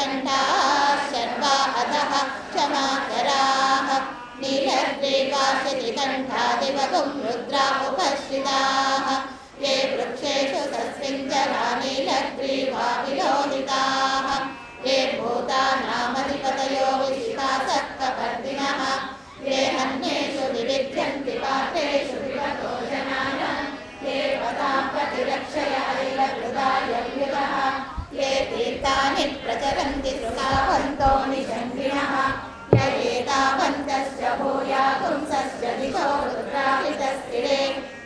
कंठाः शर्वा अधः क्षमाकराः नीलग्रीवाशितिकण्ठादिवगुं रुद्रा उपश्रिताः ये वृक्षेषु सस्मिञ्जरा नीलग्रीवा विलोहिताः ये भूतानामधिपतयो विशिखासक्तपर्दिनः ये अन्येषु विविध्यन्ति पाठेषु विगतो जनानां ये पदां प्रतिरक्षयायैलकृदायव्युतः ये तीर्थानि प्रचरन्ति सुखावन्तो निषङ्गिणः य एतावन्तश्च भूयागुंसश्च दिशो रुद्राहितस्थिरे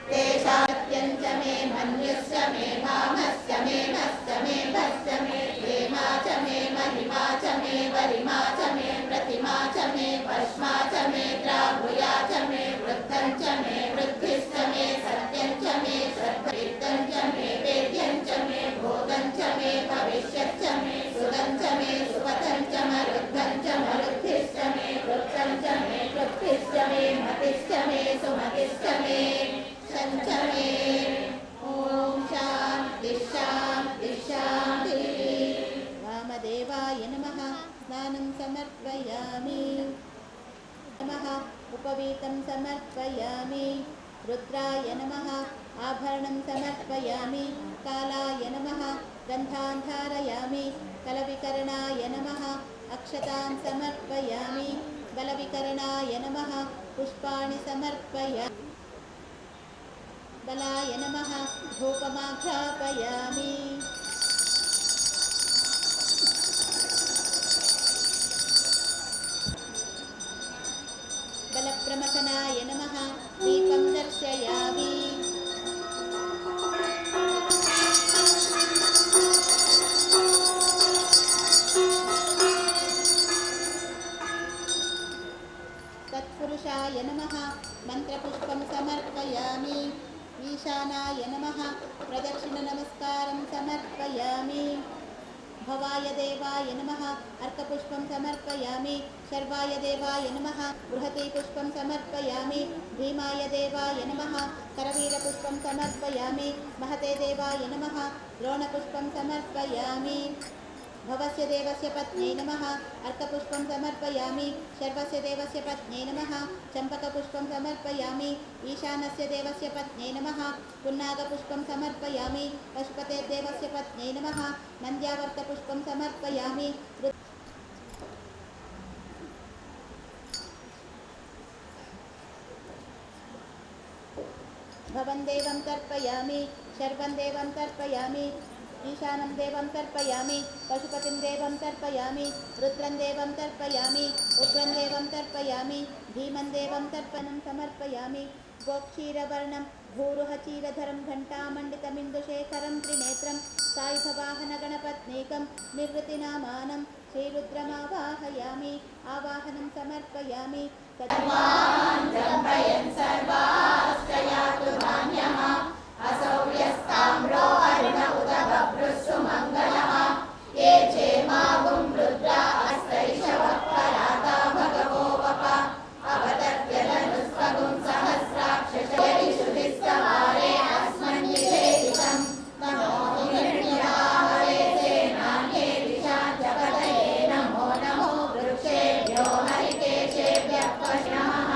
तेषात्यञ्च मे मन्युश्च मे भामश्च मे नश्च मे भश्च मे हेमा च मे महिमा च मे वरिमा च मे प्रतिमा च मे पश्मा च मे द्राभुया च मे वृद्धं च मे वृद्धिश्च मे सत्यं च मे श्रद्धं च मे वेद्यं च मे भोगं च मे भविष्यच्च मे सुगं च मे सुपथं च मरुद्धं च मरुद्धिश्च मे वृक्षं च मे वृद्धिश्च मे मतिश्च मे सुमतिश्च मे शञ्च मे ॐ शान्ति शान्ति शान्तिः। वामदेवाय नमः। स्नानं समर्पयामि। नमः उपवीतं समर्पयामि। रुद्राय नमः। आभरणं समर्पयामि। कालाय नमः। गन्धान् धारयामि। कलविकरणाय नमः। अक्षतान् समर्पयामि। बलविकरणाय नमः। पुष्पाणि समर्पयामि। बलाय नमः। धूपमाघ्रापयामि। बलप्रमथनाय नमः। दीपं दर्शयामि। तत्पुरुषाय नमः। मन्त्रपुष्पं समर्पयामि। ईशानाय नमः। प्रदक्षिणनमस्कारं समर्पयामि। भवाय देवाय नमः। अर्कपुष्पं समर्पयामि। शर्वाय देवाय नमः। बृहती पुष्पं समर्पयामि। भीमाय देवाय नमः। करवीरपुष्पं समर्पयामि। महते देवाय नमः। द्रोणपुष्पं समर्पयामि। भवस्य देवस्य पत्न्यै नमः। अर्कपुष्पं समर्पयामि। शर्वस्य देवस्य पत्न्यै नमः। चम्पकपुष्पं समर्पयामि। ईशानस्य देवस्य पत्न्यै नमः। पुन्नागपुष्पं समर्पयामि। पशुपतेर्देवस्य पत्न्यै नमः। नन्द्यावर्तपुष्पं समर्पयामि। भवन् देवं तर्पयामि। शर्वं देवं तर्पयामि। ईशानं देवं तर्पयामि। पशुपतिं देवं तर्पयामि। रुद्रं देवं तर्पयामि। उग्रं देवं तर्पयामि। भीमं देवं तर्पणं समर्पयामि। गोक्षीरवर्णं भूरुहचीरधरं घण्टामण्डितमिन्दुशेखरं त्रिनेत्रं सायुधवाहनगणपत्नीकं निर्वृतिनामानं श्रीरुद्रमावाहयामि। आवाहनं समर्पयामि। असौ यस्ताम्रो अरुण उद बभ्रुस्सु मङ्गलः ये चेमागुं रुद्रा अस्तैषवःपराता भगवो वप अवतर्त्यधनुस्वगुं सहस्राक्षशयरिषुभिस्तवारे अस्मन्निषेदितं नमो हिरण्यवाहवे सेनान्ये दिशाञ्चपतये नमो नमो वृक्षेभ्यो हरिकेशेभ्यः नमः।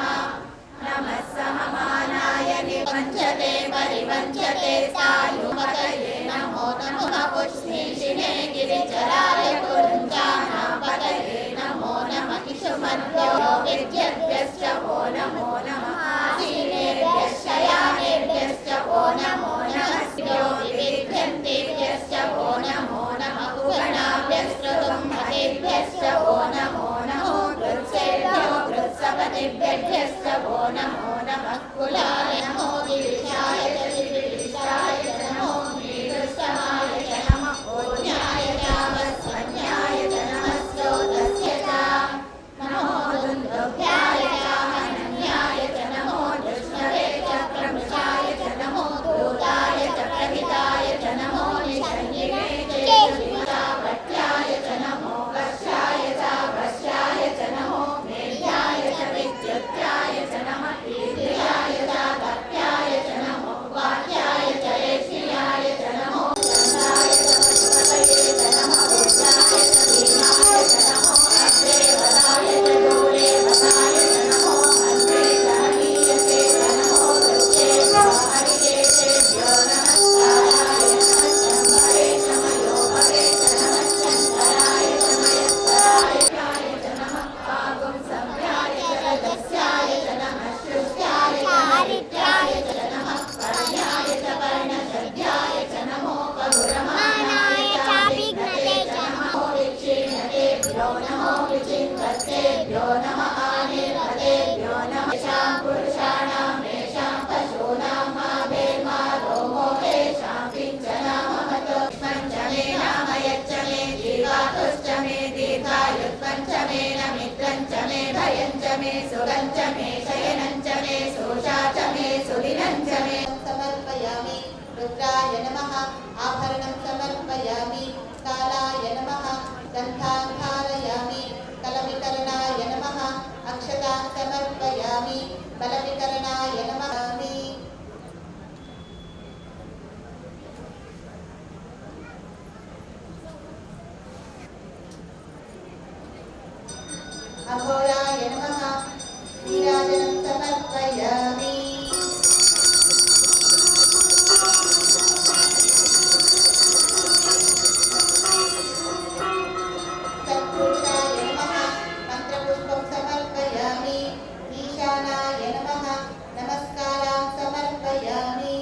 नमः सहमानाय निवञ्चते परिवञ्चते सायुमतये नमो रुद्राय नमः आभरणं समर्पयामि कालाय नमः गन्धां धारयामि कलविकरणाय नमः अक्षतां समर्पयामि बलविकरणाय नमः अघोराय नमः नीराजनं समर्पयामि सत्पुरुषाय नमः मंत्रपुष्पं समर्पयामि ईशानाय नमः नमस्कारां समर्पयामि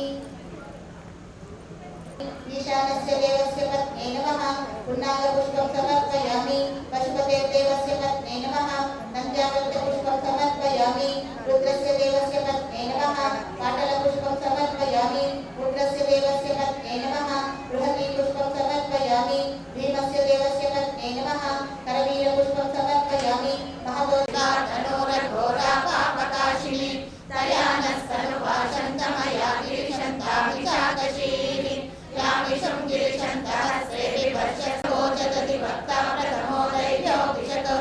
ईशानस्य देवस्य पत्न्यै नमः पुन्नागपुष्पं समर्पयामि पशुपतेर्देवस्य पत्न्यै नमः नन्द्यावृतपुष्पं समर्पयामि रुद्रस्य देवस्य पत्न्यै नमः पाटलपुष्पं समर्पयामि रुद्रस्य देवस्य पत्न्यै नमः बृहतीपुष्पं समर्पयामि भीमस्य देवस्य पत्न्यै नमः करवीरपुष्पं समर्पयामि महदोर्गाधनोरघोरा पापकाशिनी तयानस्तनुवाशन्तमया गिरिशन्ताभिजातशीली यामिषं गिरिशन्तहस्रे विवर्षोचदति भक्ता प्रथमोदयो विशतो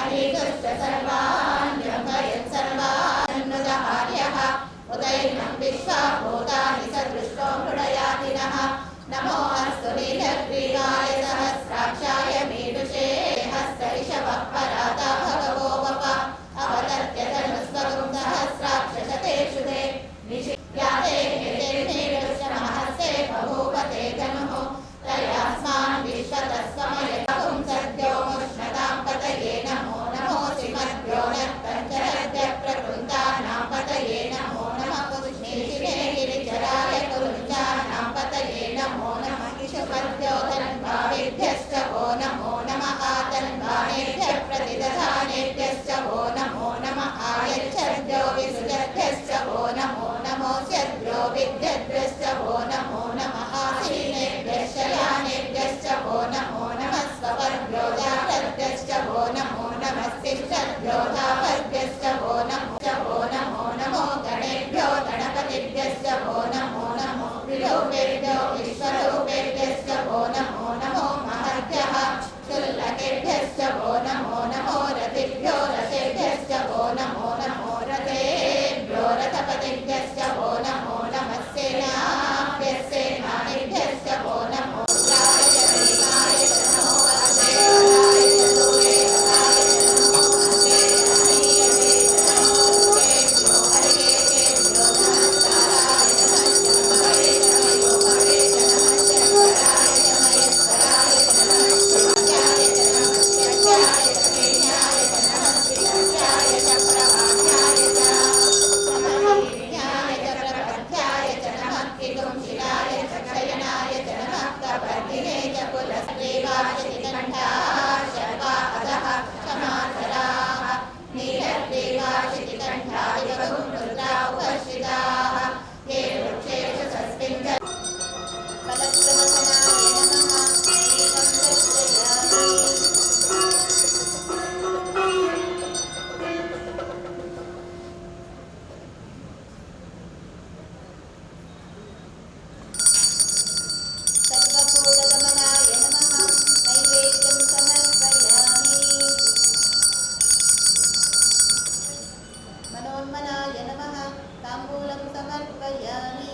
अनेकश्च सर्वाण्यभयन् सर्वान्नुदहार्यः उदैर्नं विश्वाभूतानि सदृष्टो मृडयातिनः नमो अस्तु नीलग्रीवाय सहस्राक्षाय मीडुषे हस्तऋषभः पराता भगवो वप अवतर्त्य धनुस्वगुं सहस्राक्षशतेषु ते याते मीडुश्चमहस्ते बभूवते धनुः तयास्मान् विश्वतस्वमयगुं सद्यो मुष्णतां पतये नमो नमोऽसि मद्यो नर्तञ्चरद्य प्रकृन्तानां पतये नमो नमः पुष्णेशिने गिरिचराय कुरुञ्जानां पतये नमो नमः किशुपद्यो तन्भावेभ्यश्च वो नमो नमः तन्भानेभ्यः प्रतिदधानेभ्यश्च वो नमो नमः आयच्छद्यो विसृजद्भ्यश्च वो नमो नमोऽस्यद्यो विद्यद्भ्यश्च वो नमो नमः आसीनेभ्यश्च यानेभ्यश्च वो नमो नमः स्वपद्भ्यो जातभ्यश्च वो नमो नमस्तिष्ठद्भ्यो धावद्भ्यश्च वो नमो नमो गणेभ्यो गणपतिभ्यश्च वो नमो नमो विरूपेभ्यो विश्वरूपेभ्यश्च वो नमो नमो महद्भ्यः शुल्लकेभ्यश्च वो नमो नमो रथिभ्यो रथेभ्यश्च वो नमो नमो रथेभ्यो रथपतिभ्यश्च वो नमो नमः सेनाभ्यः सेनानिभ्यश्च वो नमो रुद्राय च देवाय च नमो वसुदेवाय च सूर्यदेवाय च नमो वन्दे हनीयते च नमो रुद्रेभ्यो हरिकेभ्यो नमस्काराय नमः शम्भवे च मयोभवे च नमः शङ्कराय च महेश्वराय च नमः शिवाय च नमः शक्त्याय च केन्याय च नमः श्रीहर्याय च प्रभाध्याय च नमः हीर्याय च प्रपथ्याय च नमः किगुंशिलाय च क्षयनाय च नमः कपर्दिने च कुलदेवाशितिकण्ठाः शर्वाहदः क्षमाधराः नीलग्रीवाशितिकण्ठाः विभुं रुद्रा उपस्थिताः ये वृक्षेषु सस्मिन् फलप्रवसनाय नमः दीपं दर्शयामि सर्वभूतगमनाय नमः नैवेद्यं समर्पयामि मनोन्मनाय नमः ताम्बूलं समर्पयामि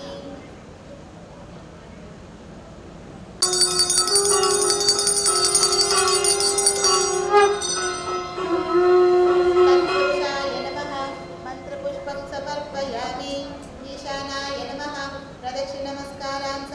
तत्पुरुषाय नमः मंत्रपुष्पं समर्पयामि ईशानाय नमः प्रदक्षिणनमस्कारान्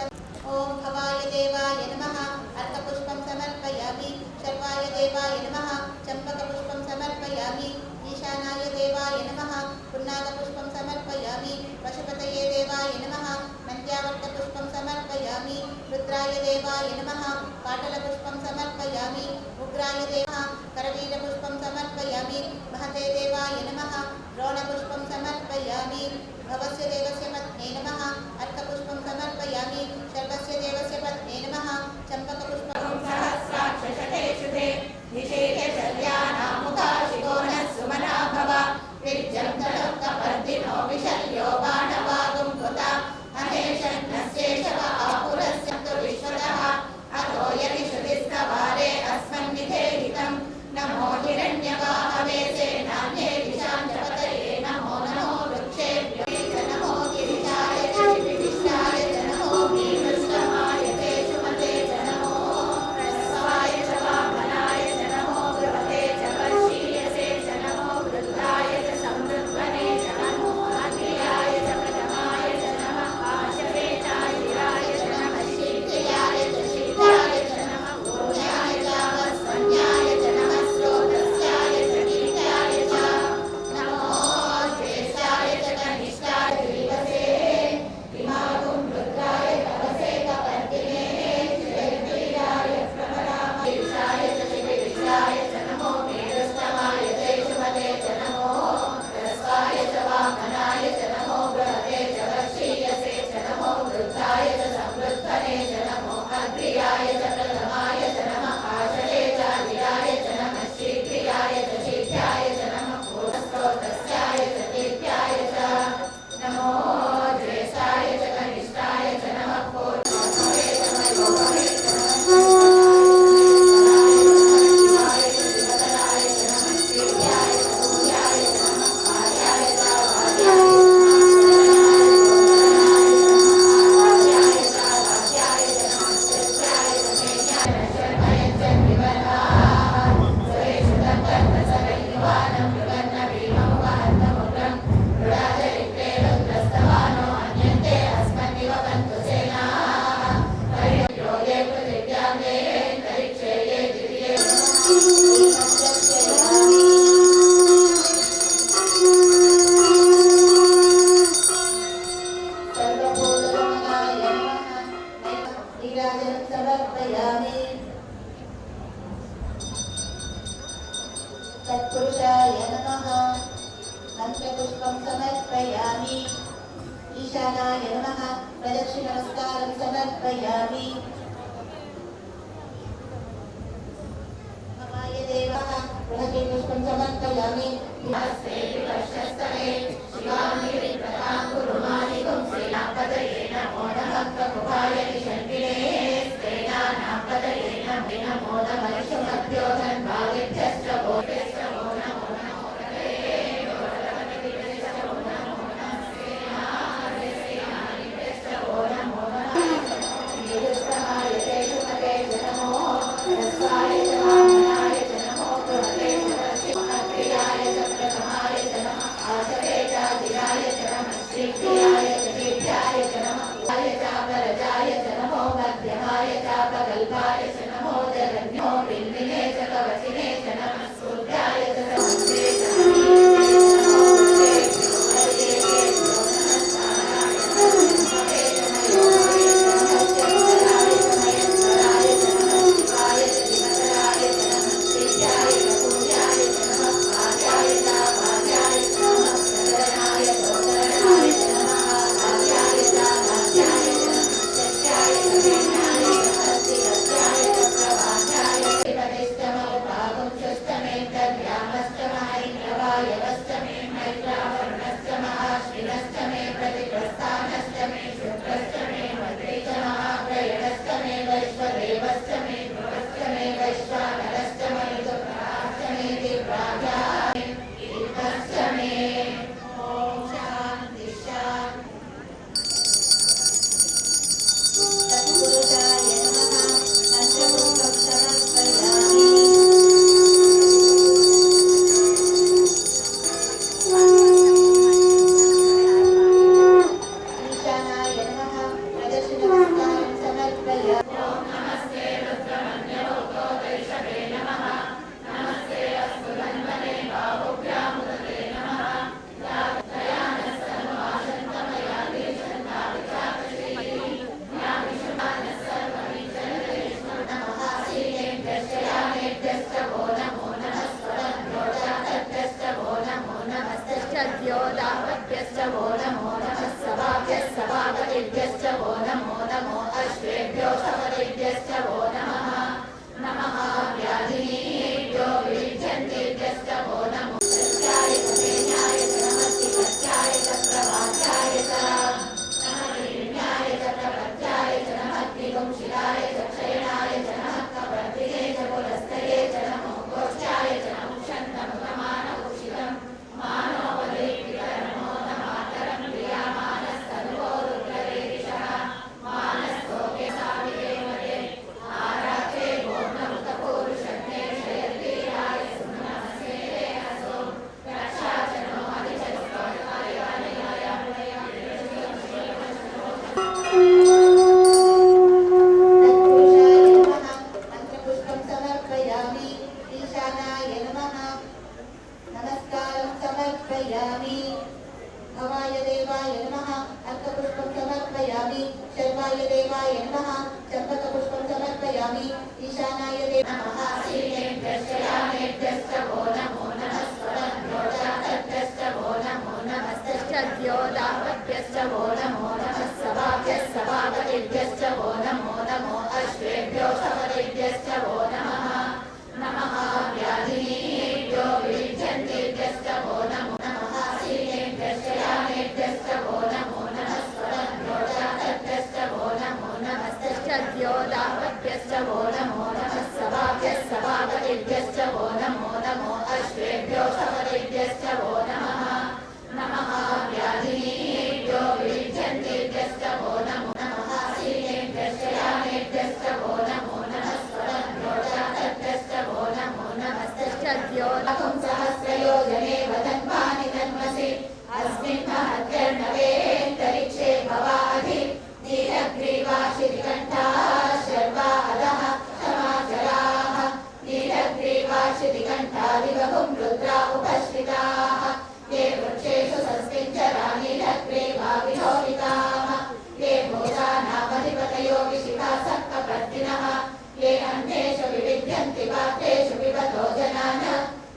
ओम भवाय देवाय नमः अर्कपुष्पं समर्पयामि शर्वाय देवाय नमः चम्पकपुष्पं समर्पयामि ईशानाय देवाय नमः पुन्नागपुष्पं समर्पयामि पशुपतये देवाय नमः नन्द्यावर्तपुष्पं समर्पयामि रुद्राय देवाय नमः पाटलपुष्पं समर्पयामि उग्राय देवः करवीरपुष्पं समर्पयामि महते देवाय नमः द्रोणपुष्पं समर्पयामि भवस्य देवस्य पत्न्यै नमः अर्कपुष्पं समर्पयामि शर्वस्य देवस्य पत्न्यै नमः चम्पकपुष्पं सहस्राक्षशतेषु ते निषेधशल्यानामुखाशिको नः सुमना भव विद्यं तडोक्तपर्दिनो विशल्यो बाणवागुं कृता अहेशन्नस्येषव तत्पुरुषाय नमः मंत्रपुष्पं समर्पयामि ईशानाय नमः प्रदक्षिणनमस्कारं समर्पयामि ममाय देवः बृहते पुष्पं समर्पयामि नमस्ते विपश्यस्तवे शिवामि विप्रतां गुरुमालिकं श्रीनापदये नमो नमः प्रभुवाय निषङ्गिणे स्तेनानापदये नमो नमः शुभद्योधन् भावेभ्यश्च गोपेभ्यश्च नमो नमो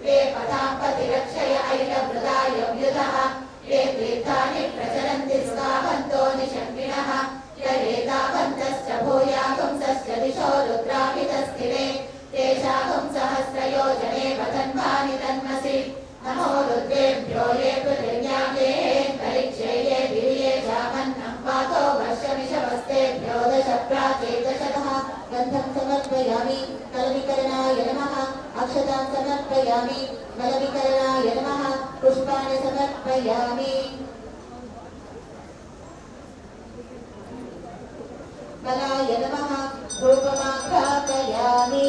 ये पदापतिरक्षय ऐलवृदायव्युधः ये तीर्थानि प्रचरन्ति सुखावन्तो निषङ्गिणः य एतावन्तश्च भूयागुंसश्च दिशो रुद्राभितस्थिरे तेषागुं सहस्रयोजने वदन्वानि तन्मसि नमो रुद्रेभ्यो ये पृथिव्यागे तरिक्षे ये वीर्ये जामन्नं वातो वर्षमिषवस्तेभ्यो दश प्राचेदशतः गन्धं समर्पयामि कलविकरणाय नमः अक्षतां समर्पयामि बलविकरणाय नमः पुष्पाणि समर्पयामि बलाय नमः धूपमाघ्रापयामि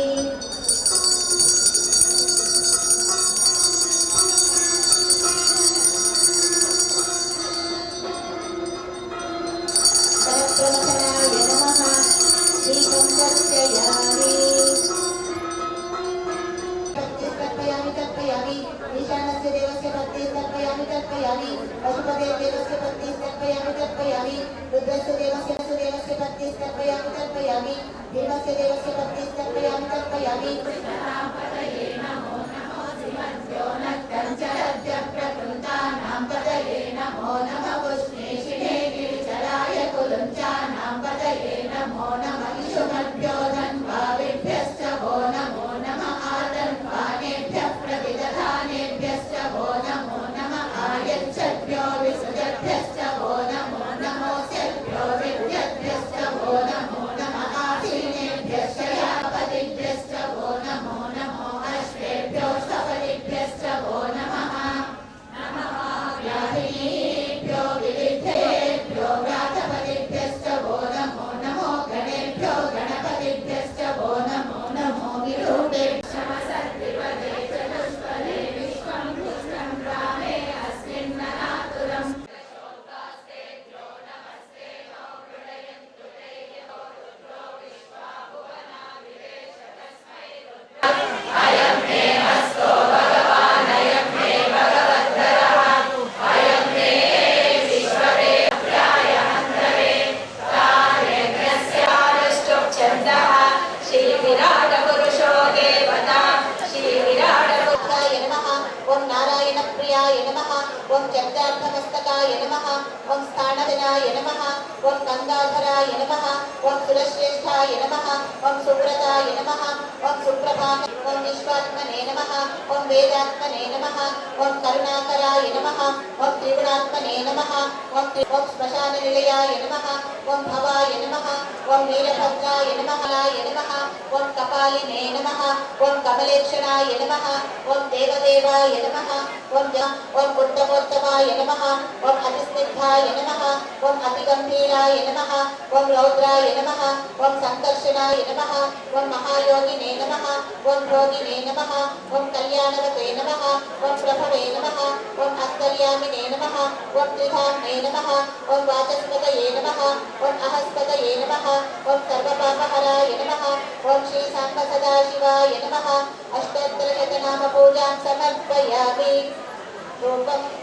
प्रवचनाय नमः दीपं दर्शयामि तर्पयामि ईशानस्य देवस्य पत्नी तर्पयामि पशुपते देवस्य पत्नी तर्पयामि रुद्रस्य देवस्य पत्नी तर्पयामि देवस्य देवस्य पत्नी तर्पयामि प्रकृतानां पतये नमो नमः पुष्णेशिने गिरिचराय कुलुञ्चानां पतये नमो नमः इषुमभ्यो धन्वाविभ्यश्च वो नमो नमः आतन्वानेभ्यः प्रतिदधानेभ्यश्च वो नमो नमः आयच्छद्भ्यो विसृजद्भ्यश्च वो नमो नमोऽस्यभ्यो विद्यद्भ्यश्च वो नमो नमः आसीनेभ्यश्च यापतिभ्यश्च वो नमो नमो अश्वेभ्यो शपतिभ्यश्च वो नमः व्याधिभ्यो विविधेभ्यो व्याधपतिभ्यश्च वो नमो नमो गणेभ्यो गणपतिभ्यश्च वो नमो नमो विरूपेभ्यः सद्विपदे चतुष्पदे विश्वं पुष्टं ग्रामे अस्मिन् नरातुरम् ओम नारायण प्रियाय नमः ओम चक्रार्थमस्तकाय नमः ओम स्थानजनाय नमः ओम गंगाधराय नमः ओम सुरश्रेष्ठाय नमः ओम सुव्रताय नमः ओम सुप्रभात ओम विश्वात्मने नमः ओम वेदात्मने नमः ओम करुणाकराय नमः ओम त्रिगुणात्मने नमः ओम श्मशान निलयाय नमः ओम भवाय नमः ओम नीलभद्राय नमः ओम कपालिने नमः ओम कमलेक्षणाय नमः ओम देवदेवाय नमः ओम बुद्धमोत्तमाय नमः ओम अतिस्निग्धाय नमः ओम अतिगंभीराय नमः ओम रौद्राय नमः ओम संकर्षणाय नमः ओम महायोगिने नमः ओम योगिने नमः ओम कल्याणवते नमः ओम प्रभवे नमः ओम अन्तर्यामिने नमः ओम त्रिधाम्ने नमः ओम वाचस्पतये नमः ओम अहस्पतये नमः ओम सर्वपापहराय नमः ओम श्री सांब सदाशिवाय नमः अष्टोत्तरशतनाम पूजां समर्पयामि रूपम्